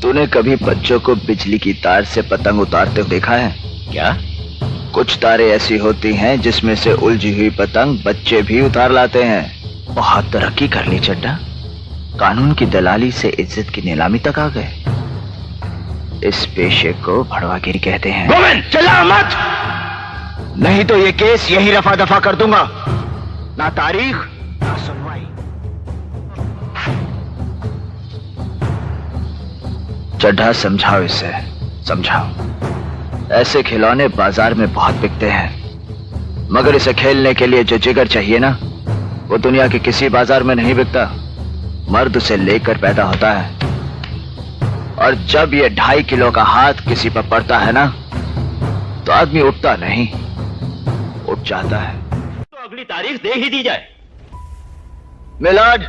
तूने कभी बच्चों को बिजली की तार से पतंग उतारते हुए देखा है क्या? कुछ तारें ऐसी होती हैं जिसमें से उलझी हुई पतंग बच्चे भी उतार लाते हैं। बहुत तरक्की कर ली चड्डा, कानून की दलाली से इज्जत की नीलामी तक आ गए। इस पेशे को भड़वागिरी कहते हैं। गोविंद चिल्ला मत, नहीं तो ये केस यही रफा दफा कर दूंगा। ना तारीख ना सुनवाई। चड्ढा समझाओ इसे, समझाओ। ऐसे खिलौने बाजार में बहुत बिकते हैं, मगर इसे खेलने के लिए जो जिगर चाहिए ना, वो दुनिया के किसी बाजार में नहीं बिकता। मर्द उसे लेकर पैदा होता है, और जब ये 2.5 किलो का हाथ किसी पर पड़ता है ना, तो आदमी उठता नहीं, उठ जाता है। तो अगली तारीख दे ही दी जाए। मिलॉर्ड,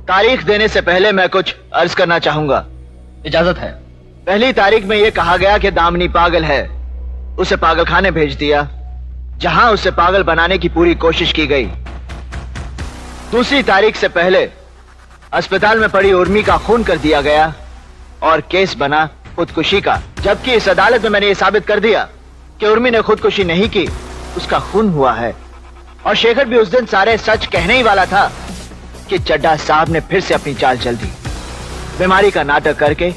तारीख देने से पहले मैं कुछ अर्ज करना चाहूंगा। इजाजत है। पहली तारीख में यह कहा गया कि दामिनी पागल है, उसे पागल खाने भेज दिया, जहां उसे पागल बनाने की पूरी कोशिश की गई। दूसरी तारीख से पहले अस्पताल में पड़ी उर्मी का खून कर दिया गया और केस बना खुदकुशी का, जबकि इस अदालत में मैंने ये साबित कर दिया कि उर्मी ने खुदकुशी नहीं की, उसका खून हुआ है। और शेखर भी उस दिन सारे सच कहने ही वाला था कि चड्ढा साहब ने फिर से अपनी चाल चल दी, बीमारी का नाटक करके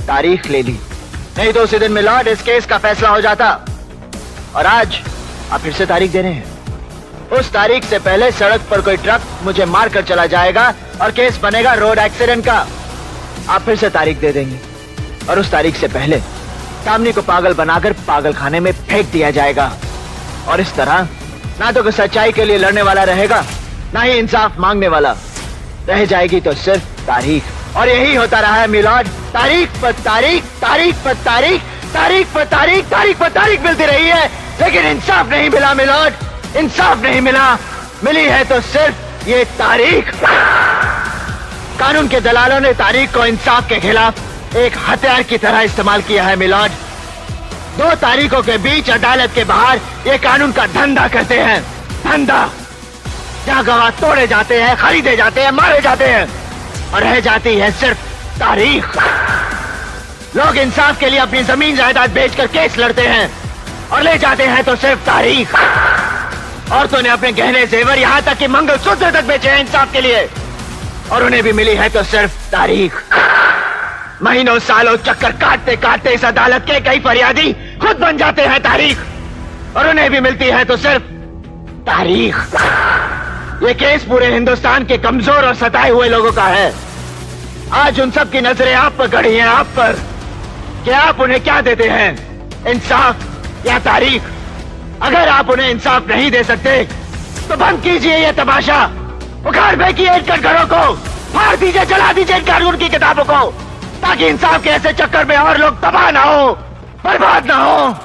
तारीख ले ली। नहीं तो उसी दिन मिलॉर्ड इस केस का फैसला हो जाता। और आज आप फिर से तारीख दे रहे हैं। उस तारीख से पहले सड़क पर कोई ट्रक मुझे मारकर चला जाएगा और केस बनेगा रोड एक्सीडेंट का। आप फिर से तारीख दे देंगे, और उस तारीख से पहले दामिनी को पागल बनाकर पागल खाने में फेंक दिया जाएगा। और इस तरह ना तो कोई सच्चाई के लिए लड़ने वाला रहेगा, ना ही इंसाफ मांगने वाला। रह जाएगी तो सिर्फ तारीख। और यही होता रहा है मिलॉर्ड, तारीख पर तारीख, तारीख पर तारीख, तारीख पर तारीख, तारीख पर तारीख मिलती रही है, लेकिन इंसाफ नहीं मिला मिलॉर्ड, इंसाफ नहीं मिला। मिली है तो सिर्फ ये तारीख। कानून के दलालों ने तारीख को इंसाफ के खिलाफ एक हथियार की तरह इस्तेमाल किया है मिलॉर्ड। 2 तारीखों के बीच अदालत के बाहर ये कानून का धंधा करते हैं, धंधा, जहां गवाह तोड़े जाते हैं, खरीदे जाते हैं, मारे जाते हैं, और रह जाती है सिर्फ तारीख। लोग इंसाफ के लिए अपनी जमीन जायदाद बेचकर केस लड़ते हैं, और ले जाते हैं तो सिर्फ तारीख। औरतों ने अपने गहने जेवर, यहां तक कि मंगलसूत्र तक बेचे हैं इंसाफ के लिए, और उन्हें भी मिली है तो सिर्फ तारीख। महीनों सालों चक्कर काटते काटते इस अदालत के कई फरियादी खुद बन जाते हैं तारीख, और उन्हें भी मिलती है तो सिर्फ तारीख। ये केस पूरे हिंदुस्तान के कमजोर और सताए हुए लोगों का है। आज उन सब की नजरें आप पर गड़ी हैं, आप पर, कि आप उन्हें क्या देते हैं, इंसाफ या तारीख। अगर आप उन्हें इंसाफ नहीं दे सकते तो बंद कीजिए ये तमाशा, उखाड़ फेंकिए इन कटघरों को, फाड़ दीजिए, जला दीजिए इन कानून की किताबों को, ताकि इंसाफ के ऐसे चक्कर में और लोग तबाह ना हो, बर्बाद ना हो।